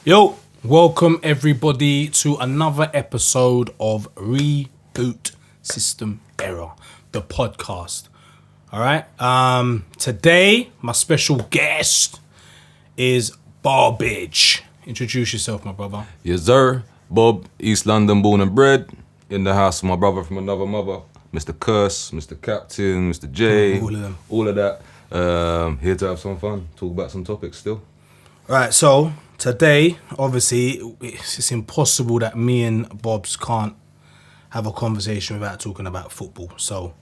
Yo, welcome everybody to another episode of Reboot System Error, the podcast. All right. Today, my special guest is Barbage. Introduce yourself, my brother. Yes, sir. Bob, East London, born and bred. In the house, my brother from another mother. Mr. Curse, Mr. Captain, Mr. J. All of them. All of that. Here to have some fun. Talk about some topics still. All right. So today, obviously, it's impossible that me and Bobs can't have a conversation without talking about football. So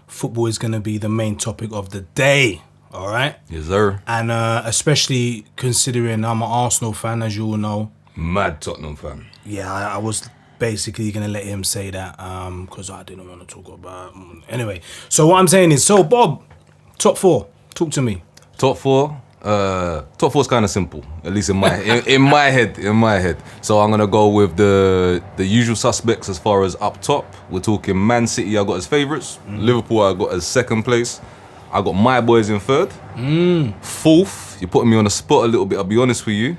football is going to be the main topic of the day. All right. Yes, sir. And especially considering I'm an Arsenal fan, as you all know. Mad Tottenham fan. Yeah, I was basically going to let him say that because I didn't want to talk about... Anyway, so what I'm saying is, so Bob, top four, talk to me. Top four is kind of simple, at least in my in my head. So I'm gonna go with the usual suspects as far as up top. We're talking Man City. I got as favourites. Liverpool I got as second place. I got my boys in third. Fourth, you're putting me on the spot a little bit. I'll be honest with you.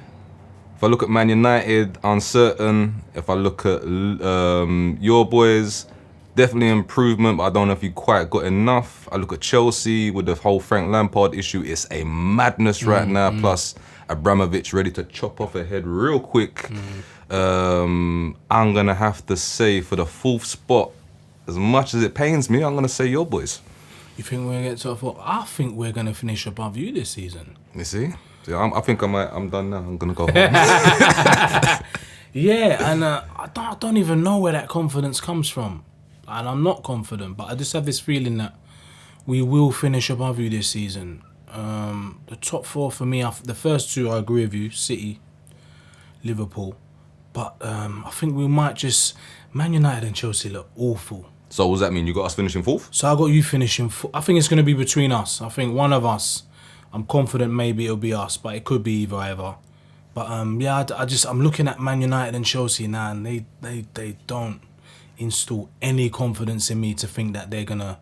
If I look at Man United, uncertain. If I look at your boys, definitely improvement, but I don't know if you quite got enough. I look at Chelsea with the whole Frank Lampard issue. It's a madness right now. Plus, Abramovich ready to chop off a head real quick. I'm going to have to say for the fourth spot, as much as it pains me, I'm going to say your boys. You think we're going to get top four? I think we're going to finish above you this season. You see? I think I'm done now. I'm going to go home. Yeah, and I don't even know where that confidence comes from. And I'm not confident, but I just have this feeling that we will finish above you this season. The top four for me, the first two I agree with you, City, Liverpool. But I think we might just... Man United and Chelsea look awful. So what does that mean? You got us finishing fourth? So I got you finishing fourth. I think it's going to be between us. I think one of us, I'm confident maybe it'll be us, but it could be either. But yeah, I'm looking at Man United and Chelsea now, and they don't install any confidence in me to think that they're gonna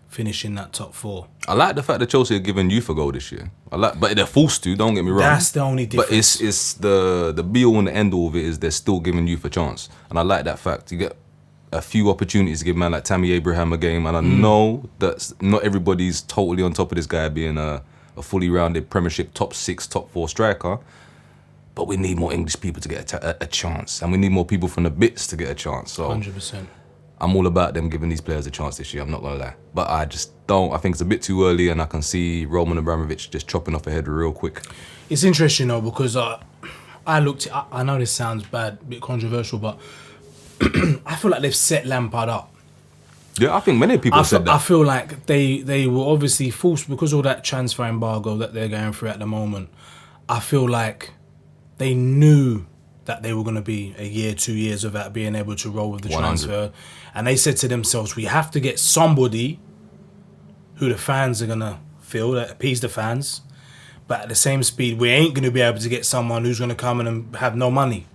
finish in that top four. I like the fact that Chelsea are giving youth a go this year. But they're forced to. Don't get me wrong. That's the only difference. But it's the be all and the end all of it is they're still giving youth a chance, and I like that fact. You get a few opportunities to give man like Tammy Abraham a game, and I know that not everybody's totally on top of this guy being a fully rounded Premiership top 6, top 4 striker. But we need more English people to get a chance. And we need more people from the bits to get a chance. So 100%. I'm all about them giving these players a chance this year, I'm not going to lie. But I just don't. I think it's a bit too early, and I can see Roman Abramovich just chopping off ahead real quick. It's interesting, though, because I know this sounds bad, a bit controversial, but I feel like they've set Lampard up. Yeah, I think many people said that. I feel like they were obviously forced, because of all that transfer embargo that they're going through at the moment. I feel like they knew that they were going to be a year, 2 years without being able to roll with the 100. transfer. And they said to themselves, we have to get somebody who the fans are going to feel, that appease the fans. But at the same speed, we ain't going to be able to get someone who's going to come in and have no money.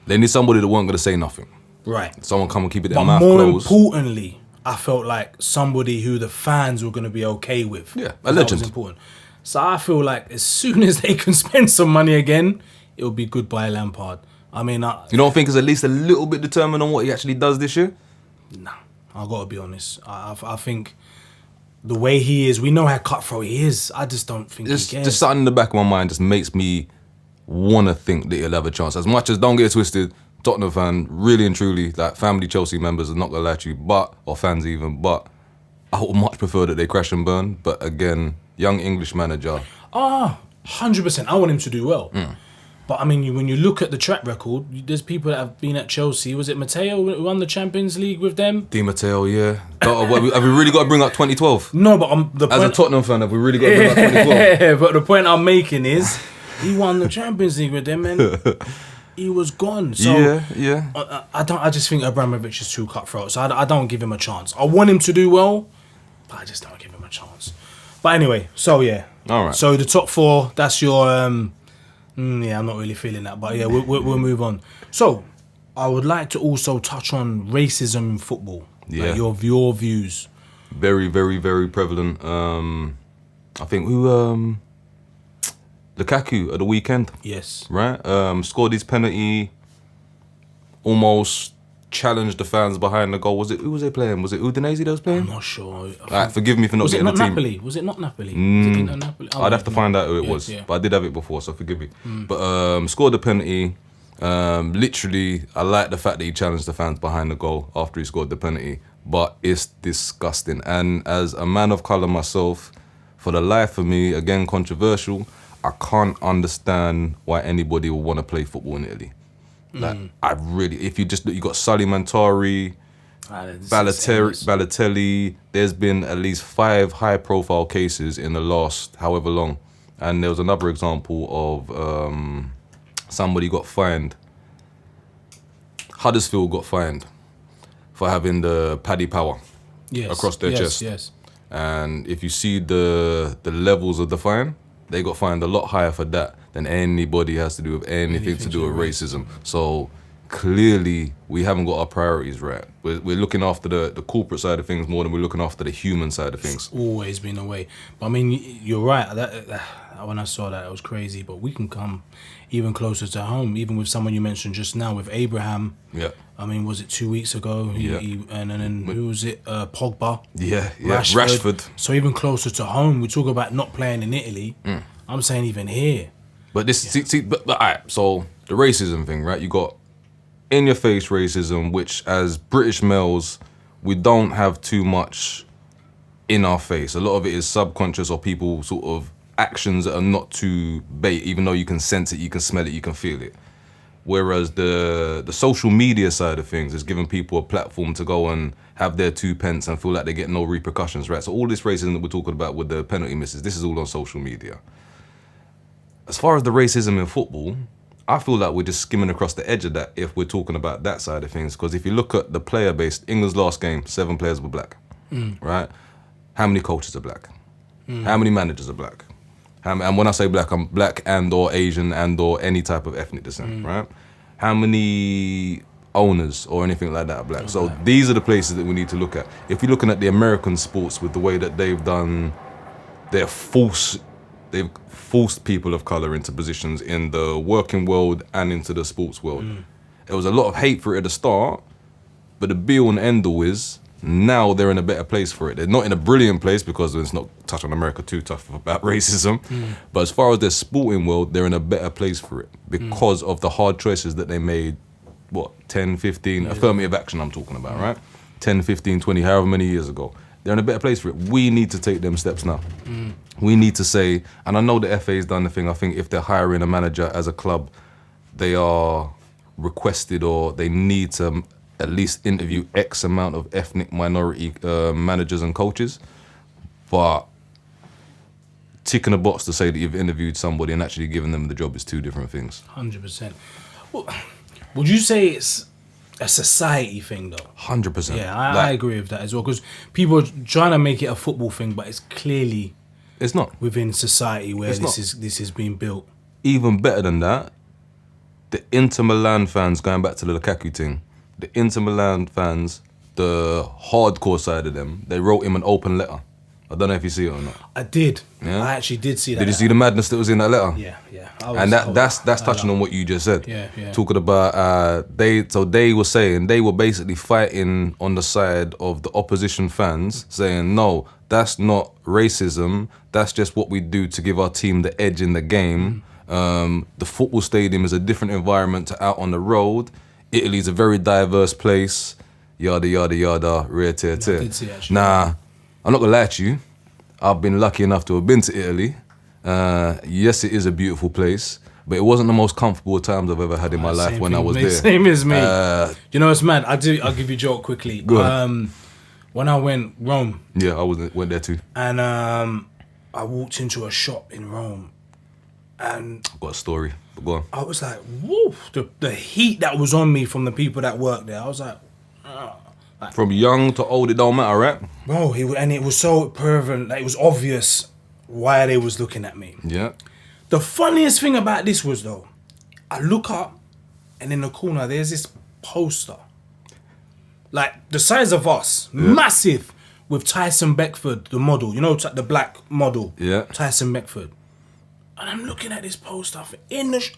They need somebody that weren't going to say nothing. Right. Someone come and keep it their But mouth more closed. importantly, I felt like somebody who the fans were going to be okay with. Yeah, That a legend. was important. So I feel like as soon as they can spend some money again, it'll be goodbye Lampard. I mean... You don't think he's at least a little bit determined on what he actually does this year? Nah, I got to be honest. I think the way he is, we know how cutthroat he is. I just don't think he cares. Just something in the back of my mind just makes me want to think that he'll have a chance. As much as, don't get it twisted, Tottenham fan, really and truly, like family Chelsea members are not going to lie to you, or fans even, but I would much prefer that they crash and burn. But again, young English manager. 100%. I want him to do well. But I mean, when you look at the track record, there's people that have been at Chelsea. Was it Matteo who won the Champions League with them? Di Matteo, yeah. Have we really got to bring up 2012? No, but as a Tottenham fan, have we really got to bring up 2012? Yeah, but the point I'm making is, he won the Champions League with them, and he was gone. So yeah. I just think Abramovich is too cutthroat. So I don't give him a chance. I want him to do well, but I just don't give him a chance. But anyway, so yeah. All right. So the top four, that's your... yeah, I'm not really feeling that. But yeah, we'll move on. So, I would like to also touch on racism in football. Yeah. Like your views. Very, very, very prevalent. I think Lukaku at the weekend, Yes. right? Scored his penalty, almost challenged the fans behind the goal. Who was they playing? Was it Udinese that was playing? I'm not sure. Forgive me for not Was it getting not the team. Napoli? Was it not Napoli? Was it Inter Napoli? Oh, I'd have to no. find out who it was, Yeah. but I did have it before, so forgive me. But scored the penalty. Literally, I like the fact that he challenged the fans behind the goal after he scored the penalty. But it's disgusting. And as a man of colour myself, for the life of me, again controversial, I can't understand why anybody would want to play football in Italy. Like, if you got Sully Mantari, Balotelli, there's been at least 5 high-profile cases in the last however long. And there was another example of somebody got fined. Huddersfield got fined for having the paddy power across their chest. Yes. And if you see the levels of the fine, they got fined a lot higher for that than anybody has to do with anything to do with racism. So clearly we haven't got our priorities right. We're looking after the corporate side of things more than we're looking after the human side of things. It's always been a way. But I mean, you're right. That when I saw that, it was crazy. But we can come even closer to home, even with someone you mentioned just now, with Abraham. Yeah. I mean, was it 2 weeks ago? And then who was it? Pogba. Yeah. Rashford. So even closer to home, we talk about not playing in Italy. I'm saying even here. But this, but all right. So the racism thing, right? You got in-your-face racism, which as British males, we don't have too much in our face. A lot of it is subconscious, or people sort of actions that are not too bait, even though you can sense it, you can smell it, you can feel it. Whereas the social media side of things is giving people a platform to go and have their 2 pence and feel like they get no repercussions, right? So all this racism that we're talking about with the penalty misses, this is all on social media. As far as the racism in football, I feel like we're just skimming across the edge of that if we're talking about that side of things. Because if you look at the player base, England's last game, 7 players were black, right? How many coaches are black? How many managers are black? And when I say black, I'm black and or Asian and or any type of ethnic descent, right? How many owners or anything like that are black? So these are the places that we need to look at. If you're looking at the American sports with the way that they've done, they've forced people of color into positions in the working world and into the sports world. There was a lot of hate for it at the start, but the be all and end all is now they're in a better place for it. They're not in a brilliant place because it's not touch on America too tough about racism. But as far as their sporting world, they're in a better place for it because of the hard choices that they made, 10, 15, affirmative action I'm talking about, right? 10, 15, 20, however many years ago. They're in a better place for it. We need to take them steps now. We need to say, and I know the FA's done the thing, I think if they're hiring a manager as a club, they are requested or they need to at least interview X amount of ethnic minority managers and coaches. But ticking a box to say that you've interviewed somebody and actually giving them the job is 2 different things. 100%. Well, would you say it's a society thing though? 100%. Yeah, I agree with that as well, because people are trying to make it a football thing, but it's clearly it's not within society where this is being built. Even better than that, the Inter Milan fans, going back to the Lukaku thing, the Inter Milan fans, the hardcore side of them, they wrote him an open letter. I don't know if you see it or not. I did. Yeah? I actually did see that. Did you see the madness that was in that letter? Yeah. And that's touching on what you just said. Yeah. Talking about they were saying they were basically fighting on the side of the opposition fans, saying no, that's not racism. That's just what we do to give our team the edge in the game. The football stadium is a different environment to out on the road. Italy's a very diverse place. Yada yada yada. Rare tear tear. I did see actually. Nah, I'm not gonna lie to you. I've been lucky enough to have been to Italy. Yes, it is a beautiful place, but it wasn't the most comfortable times I've ever had in my life when I was there. Same as me. You know, it's mad. I'll give you a joke quickly. Go on. When I went Rome. Yeah, I went there too. And I walked into a shop in Rome, and I've got a story, but go on. I was like, whoa, the heat that was on me from the people that worked there. I was like, From young to old, it don't matter, right? bro, and it was so prevalent, like, it was obvious why they was looking at me. Yeah. The funniest thing about this was, though, I look up, and in the corner, there's this poster. Like, the size of us, massive, with Tyson Beckford, the model. You know, the black model. Yeah. Tyson Beckford. And I'm looking at this poster in the...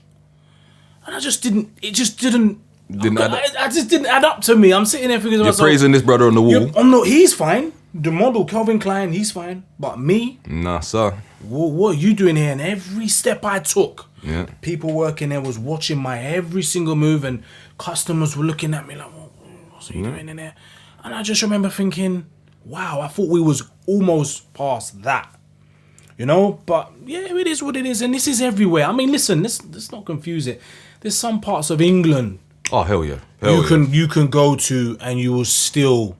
and I just didn't... it just didn't... I just didn't add up to me. I'm sitting there thinking to myself... You're praising this brother on the wall. He's fine. The model, Calvin Klein, he's fine. But me... Nah, sir. What are you doing here? And every step I took, yeah, people working there was watching my every single move, and customers were looking at me like, what's he doing in there? And I just remember thinking, wow, I thought we was almost past that. You know? But yeah, it is what it is. And this is everywhere. I mean, listen, let's not confuse it. There's some parts of England... oh, hell yeah. You can go to and you will still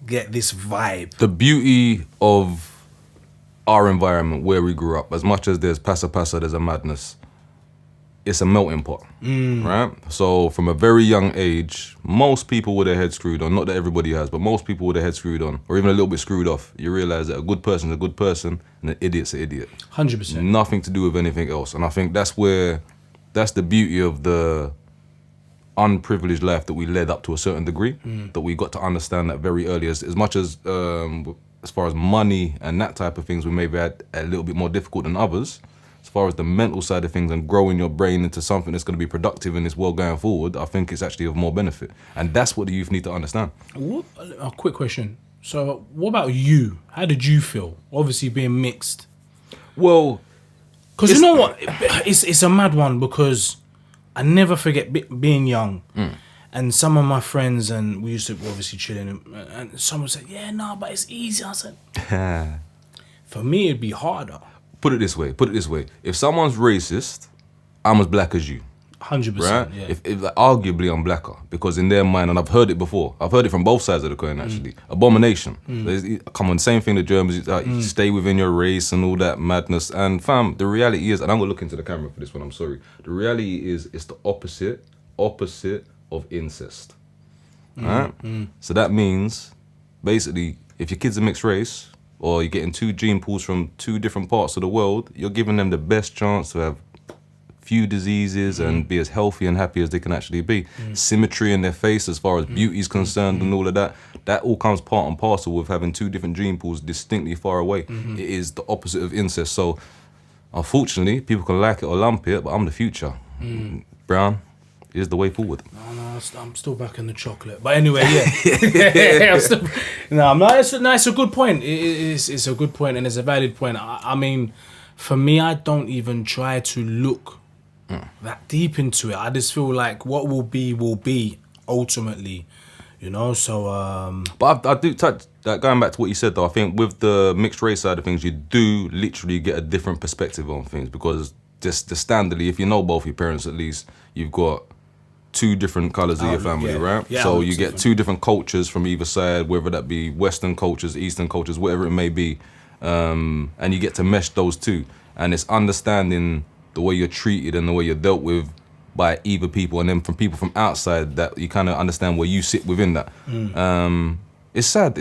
get this vibe. The beauty of our environment where we grew up, as much as there's passa, there's a madness, it's a melting pot, right? So from a very young age, most people with their head screwed on, not that everybody has, but most people with their head screwed on, or even a little bit screwed off, you realize that a good person's a good person and an idiot's an idiot. 100%. Nothing to do with anything else. And I think that's the beauty of the unprivileged life that we led up to a certain degree, that we got to understand that very early. As much as far as money and that type of things, we maybe had a little bit more difficult than others. As far as the mental side of things and growing your brain into something that's going to be productive in this world going forward, I think it's actually of more benefit. And that's what the youth need to understand. A quick question. So what about you? How did you feel? Obviously being mixed. Well... because you know what? It's a mad one, because I never forget being young. And some of my friends, and we used to obviously chilling, and someone said, yeah, no, but it's easy. I said, for me, it'd be harder. Put it this way. If someone's racist, I'm as black as you. 100%, right? yeah. If arguably I'm blacker, because in their mind, and I've heard it before, I've heard it from both sides of the coin actually, abomination. Come on, same thing the Germans, you stay within your race and all that madness. And fam, the reality is, and I'm gonna look into the camera for this one, I'm sorry. The reality is, it's the opposite of incest. Right? So that means, basically, if your kid's a mixed race, or you're getting two gene pools from two different parts of the world, you're giving them the best chance to have few diseases and be as healthy and happy as they can actually be. Symmetry in their face as far as beauty is concerned and all of that, that all comes part and parcel with having two different gene pools distinctly far away. It is the opposite of incest. So unfortunately, people can like it or lump it, but I'm the future. Brown is the way forward. No, I'm still back in the chocolate. But anyway, yeah. It's a good point. It's a good point, and it's a valid point. I mean, for me, I don't even try to look that deep into it. I just feel like what will be ultimately, you know. So, but I do touch that. Going back to what you said, though, I think with the mixed race side of things, you do literally get a different perspective on things, because just the standardly, if you know both your parents at least, you've got two different colours of your family, right? Yeah, so you get two different cultures from either side, whether that be Western cultures, Eastern cultures, whatever it may be. And you get to mesh those two, and it's understanding the way you're treated and the way you're dealt with by either people, and then from people from outside, that you kind of understand where you sit within that. It's sad.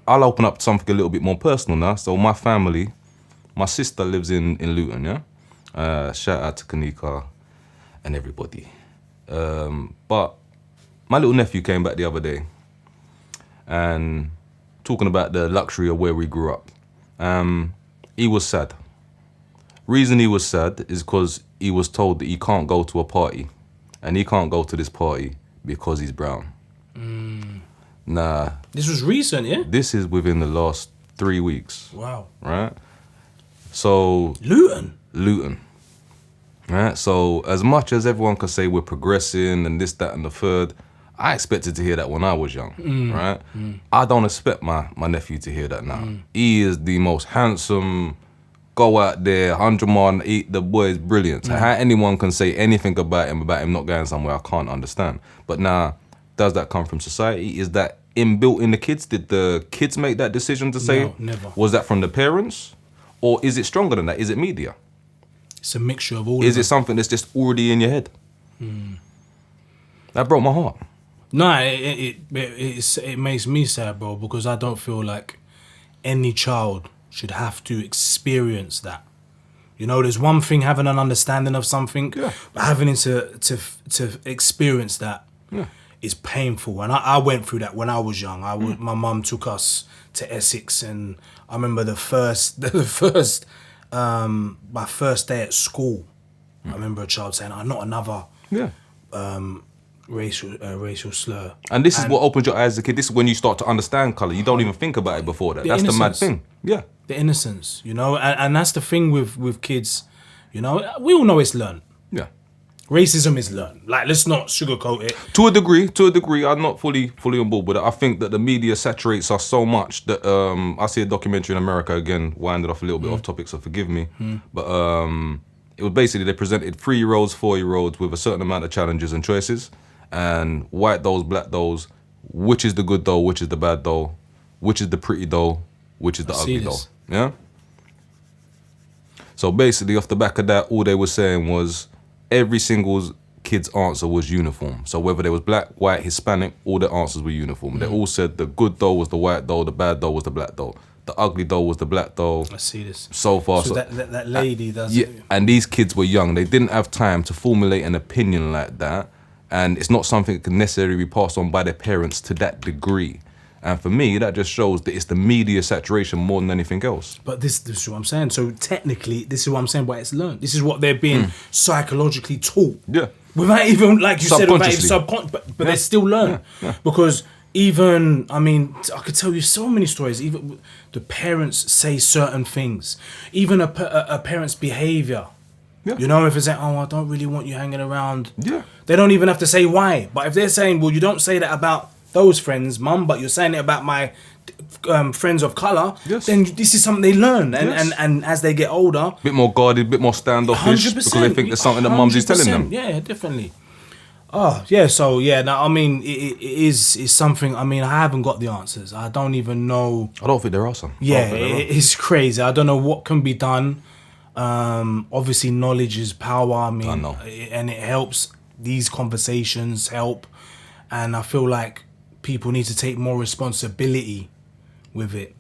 I'll open up something a little bit more personal now. So my family, my sister lives in Luton, yeah? Shout out to Kanika and everybody. But my little nephew came back the other day, and talking about the luxury of where we grew up. He was sad. Reason he was sad is because he was told that he can't go to a party, and he can't go to this party because he's brown. Nah. This was recent, yeah? This is within the last 3 weeks. Wow. Right? So... Luton. Right? So as much as everyone can say we're progressing and this, that, and the third, I expected to hear that when I was young, right? I don't expect my nephew to hear that now. He is the most handsome, go out there, 100 mile, eat, the boy is brilliant. So how anyone can say anything about him not going somewhere, I can't understand. But now, does that come from society? Is that inbuilt in the kids? Did the kids make that decision to say? No, never. Was that from the parents? Or is it stronger than that? Is it media? It's a mixture of all Is of them. it something that's just already in your head? That broke my heart. No, it makes me sad, bro, because I don't feel like any child should have to experience that. You know, there's one thing having an understanding of something, but having to experience that is painful. And I went through that when I was young. My mum took us to Essex, and I remember the first my first day at school, I remember a child saying, not another Yeah. racial slur. And this is what opens your eyes as a kid. This is when you start to understand colour. You don't even think about it before that. That's the mad innocence. thing. Yeah. The innocence, and that's the thing with kids, we all know it's learned. Yeah. Racism is learned. Like, let's not sugarcoat it. To a degree, I'm not fully on board with it. I think that the media saturates us so much that I see a documentary in America again, winded off a little bit off topic, so forgive me. But it was basically they presented 3-year-olds, 4-year-olds with a certain amount of challenges and choices, and white dolls, black dolls, which is the good doll, which is the bad doll, which is the pretty doll, which is the ugly doll. Yeah. So basically, off the back of that, all they were saying was every single kid's answer was uniform. So whether they was black, white, Hispanic, all the answers were uniform. They all said the good doll was the white doll, the bad doll was the black doll, the ugly doll was the black doll. I see this. So far, So that lady does. yeah. And these kids were young. They didn't have time to formulate an opinion like that, and it's not something that can necessarily be passed on by their parents to that degree. And for me, that just shows that it's the media saturation more than anything else. But this is what I'm saying. So technically, this is what I'm saying. Why it's learned. This is what they're being psychologically taught. Yeah. Without even, like you said, without even Subconsciously. but they're still learned. Because even, I could tell you so many stories. Even the parents say certain things. Even a parent's behavior. Yeah. If it's like, I don't really want you hanging around. Yeah. They don't even have to say why. But if they're saying, well, you don't say that about those friends, mum, but you're saying it about my friends of colour, then this is something they learn. And as they get older... A bit more guarded, a bit more standoffish, 100%, because they think there's something that mums is telling them. Yeah, definitely. Oh, yeah, so, yeah, now, it is something, I haven't got the answers. I don't even know... I don't think there are some. Yeah, it's crazy. I don't know what can be done. Obviously, knowledge is power. I know. And it helps. These conversations help. And I feel like people need to take more responsibility with it.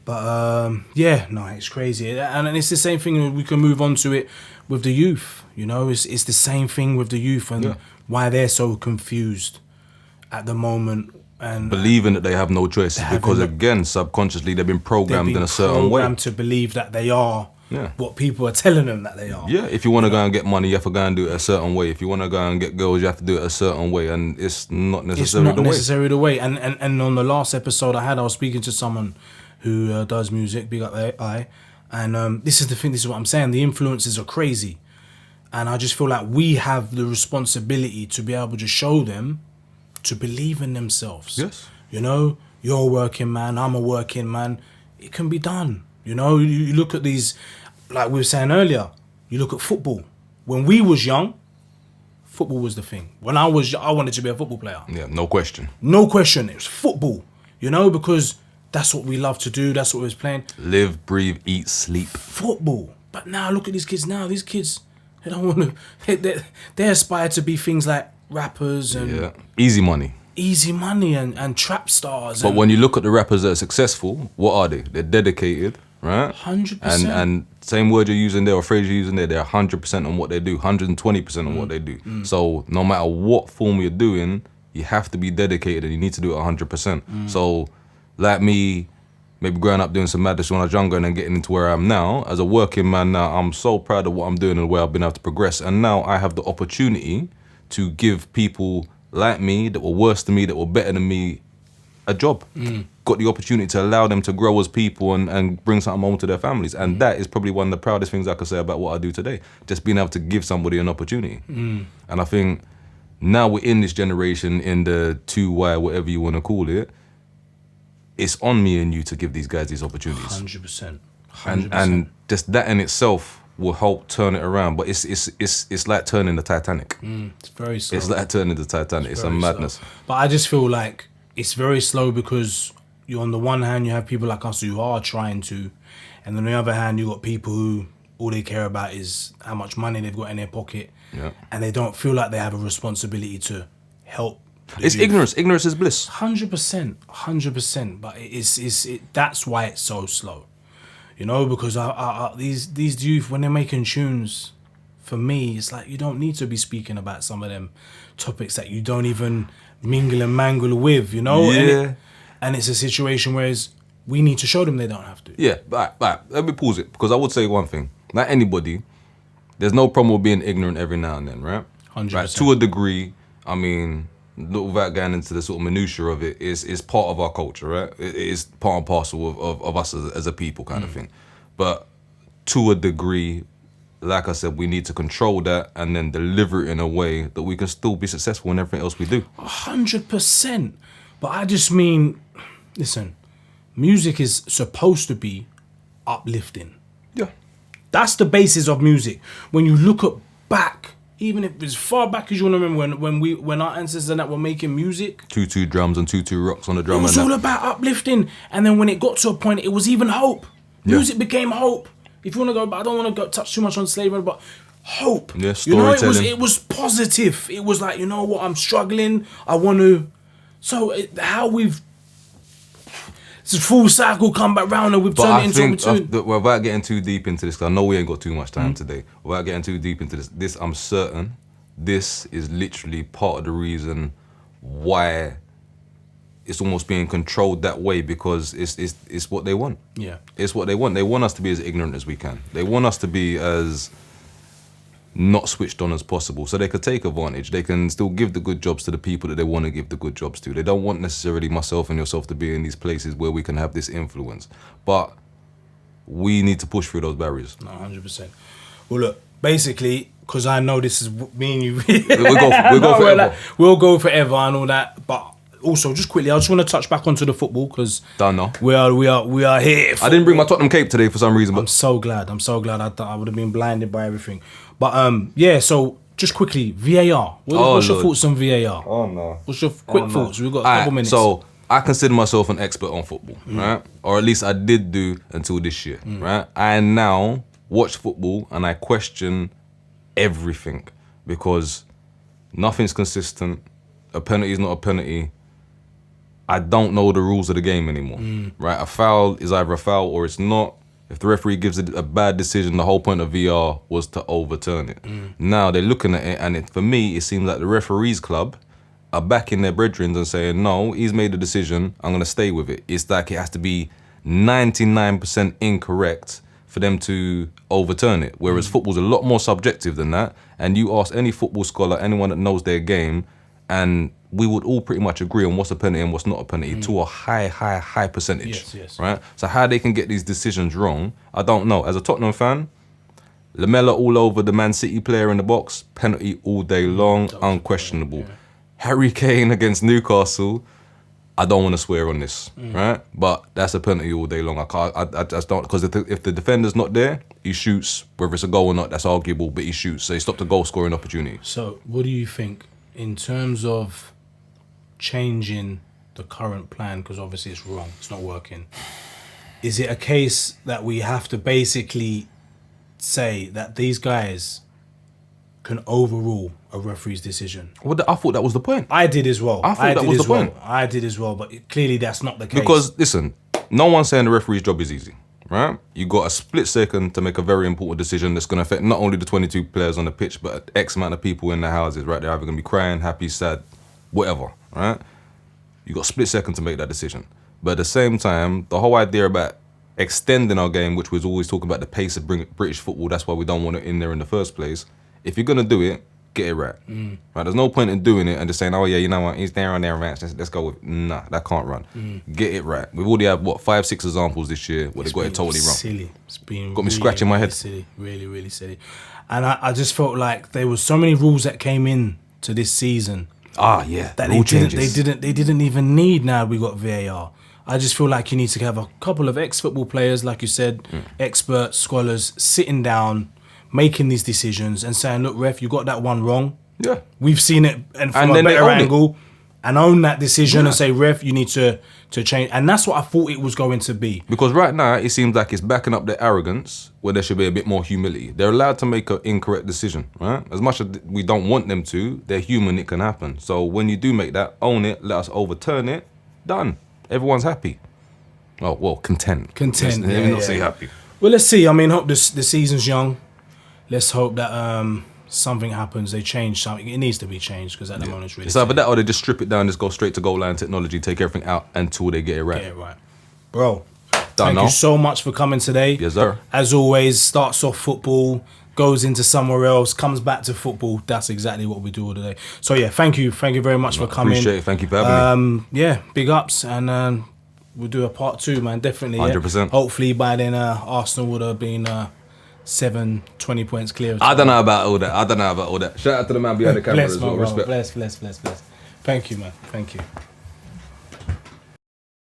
But it's crazy. And it's the same thing. We can move on to it with the youth. It's the same thing with the youth and why they're so confused at the moment. And believing that they have no choices because, again, subconsciously they've been programmed in a certain way. To believe that they are what people are telling them that they are. Yeah, if you want to go and get money, you have to go and do it a certain way. If you want to go and get girls, you have to do it a certain way. And it's not necessarily the way. And on the last episode I was speaking to someone who does music, big up AI. And this is the thing, this is what I'm saying. The influences are crazy. And I just feel like we have the responsibility to be able to show them to believe in themselves. Yes. You're a working man, I'm a working man. It can be done. You look at these, like we were saying earlier, you look at football. When we was young, football was the thing. When I wanted to be a football player. Yeah, no question. No question, it was football. Because that's what we love to do, that's what we was playing. Live, breathe, eat, sleep. Football. But now, look at these kids now. These kids, they don't want to, they aspire to be things like rappers and... Easy money. And trap stars. But when you look at the rappers that are successful, what are they? They're dedicated, right? 100%. And same word you're using there or phrase you're using there, they're 100% on what they do, 120% on what they do. So no matter what form you're doing, you have to be dedicated and you need to do it 100%. So like me, maybe growing up doing some madness when I was younger and then getting into where I am now, as a working man now, I'm so proud of what I'm doing and the way I've been able to progress. And now I have the opportunity to give people like me, that were worse than me, that were better than me, a job. Got the opportunity to allow them to grow as people and bring something home to their families. And that is probably one of the proudest things I could say about what I do today. Just being able to give somebody an opportunity. And I think now we're in this generation, in the 2Y, whatever you want to call it, it's on me and you to give these guys these opportunities. 100%. And just that in itself will help turn it around. But it's like turning the Titanic. It's very slow. It's like turning the Titanic. It's a madness. Slow. But I just feel like it's very slow because you, on the one hand, you have people like us who are trying to, and on the other hand, you got people who all they care about is how much money they've got in their pocket, and they don't feel like they have a responsibility to help. It's youth. Ignorance. Ignorance is bliss. 100%. But that's why it's so slow. Because these youth, when they're making tunes, for me, it's like you don't need to be speaking about some of them topics that you don't even mingle and mangle with, Yeah. And it's a situation where we need to show them they don't have to. Yeah, but let me pause it, because I would say one thing. Like anybody, there's no problem with being ignorant every now and then, right? 100%. Right, to a degree, I mean, without going into the sort of minutiae of it, is part of our culture, right? It is part and parcel of us as a people kind of thing. But to a degree, like I said, we need to control that and then deliver it in a way that we can still be successful in everything else we do. 100%. But I just mean, listen, music is supposed to be uplifting. Yeah. That's the basis of music. When you look back, even if it's far back as you want to remember, when our ancestors and that were making music, 2/2 drums and 2/2 rocks on the drum. it was all about uplifting. And then when it got to a point, it was even hope. Music became hope. If you want to go, but I don't want to go touch too much on slavery, but hope. Yeah, storytelling. It was positive. It was like, you know what, I'm struggling. I want to. So how we've. It's a full cycle, come back round, and we've turned it into a tune. Without getting too deep into this, because I know we ain't got too much time today. Without getting too deep into this, I'm certain this is literally part of the reason why it's almost being controlled that way, because it's what they want. Yeah. It's what they want. They want us to be as ignorant as we can. They want us to be as not switched on as possible, so they could take advantage. They can still give the good jobs to the people that they want to give the good jobs to. They don't want necessarily myself and yourself to be in these places where we can have this influence. But we need to push through those barriers. No, 100%. Well, look, basically, because I know this is me and you. we'll go forever. We'll go forever and all that. But also, just quickly, I just want to touch back onto the football, because Don't know. we are here. I didn't bring my Tottenham cape today for some reason, but I'm so glad. I would have been blinded by everything. But yeah, so just quickly, VAR. What's your thoughts on VAR? Oh no. What's your quick thoughts? We've got a couple minutes. So I consider myself an expert on football, right? Or at least I did do until this year, right? I now watch football and I question everything, because nothing's consistent. A penalty is not a penalty. I don't know the rules of the game anymore, right? A foul is either a foul or it's not. If the referee gives it a bad decision, the whole point of VR was to overturn it. Now they're looking at it, and for me, it seems like the referees club are backing their brethren and saying, no, he's made a decision, I'm going to stay with it. It's like it has to be 99% incorrect for them to overturn it. Whereas football's a lot more subjective than that. And you ask any football scholar, anyone that knows their game, and we would all pretty much agree on what's a penalty and what's not a penalty to a high percentage. Yes. Right? So how they can get these decisions wrong, I don't know. As a Tottenham fan, Lamella all over the Man City player in the box, penalty all day long, unquestionable. Harry Kane against Newcastle, I don't want to swear on this, right? But that's a penalty all day long. I just don't, because if the defender's not there, he shoots. Whether it's a goal or not, that's arguable, but he shoots. So he stopped a goal scoring opportunity. So what do you think in terms of changing the current plan? Because obviously it's wrong, it's not working. Is it a case that we have to basically say that these guys can overrule a referee's decision? Well, I thought that was the point. I did as well. I thought that was the point. I did as well, but clearly that's not the case. Because, listen, no one's saying the referee's job is easy, right? You got a split second to make a very important decision that's going to affect not only the 22 players on the pitch, but X amount of people in the houses, right? They're either going to be crying, happy, sad, whatever, right? You got a split second to make that decision. But at the same time, the whole idea about extending our game, which was always talking about the pace of British football, that's why we don't want it in there in the first place. If you're going to do it, get it right. Right? There's no point in doing it and just saying, oh yeah, you know what, he's there on there, right? Let's go with it. Nah, that can't run. Get it right. We've already had, 5-6 examples this year where they got it totally wrong. Silly. It's been got me scratching my head. Silly. Really silly. And I just felt like there was so many rules that came in to this season. Ah, yeah. That Rule they changes. didn't even need. Now we got VAR. I just feel like you need to have a couple of ex-football players, like you said, experts, scholars, sitting down, making these decisions and saying, look, ref, you got that one wrong. Yeah. We've seen it and from And a then better they own angle and own that decision Yeah. and say, ref, you need to change. And that's what I thought it was going to be. Because right now, it seems like it's backing up their arrogance where there should be a bit more humility. They're allowed to make an incorrect decision, right? As much as we don't want them to, they're human, it can happen. So when you do make that, own it, let us overturn it, done. Everyone's happy. Oh, well, content. Content, Let me not say happy. Well, let's see. I mean, hope the season's young. Let's hope that something happens. They change something. It needs to be changed because at the moment it's really... It's either that or they just strip it down, just go straight to goal line technology, take everything out until they get it right. Get it right. Bro, Done Thank now. you so much for coming today. Yes, sir. As always, starts off football, goes into somewhere else, comes back to football. That's exactly what we do all day. So yeah, thank you very much for coming. Appreciate it. Thank you for having me. Yeah, big ups, and we'll do a part 2, man. Definitely. 100%. Hopefully by then, Arsenal would have been 20 points clear. I don't know about all that. Shout out to the man behind the camera Bless, as my well. bro. Respect. Bless. Thank you, man. Thank you.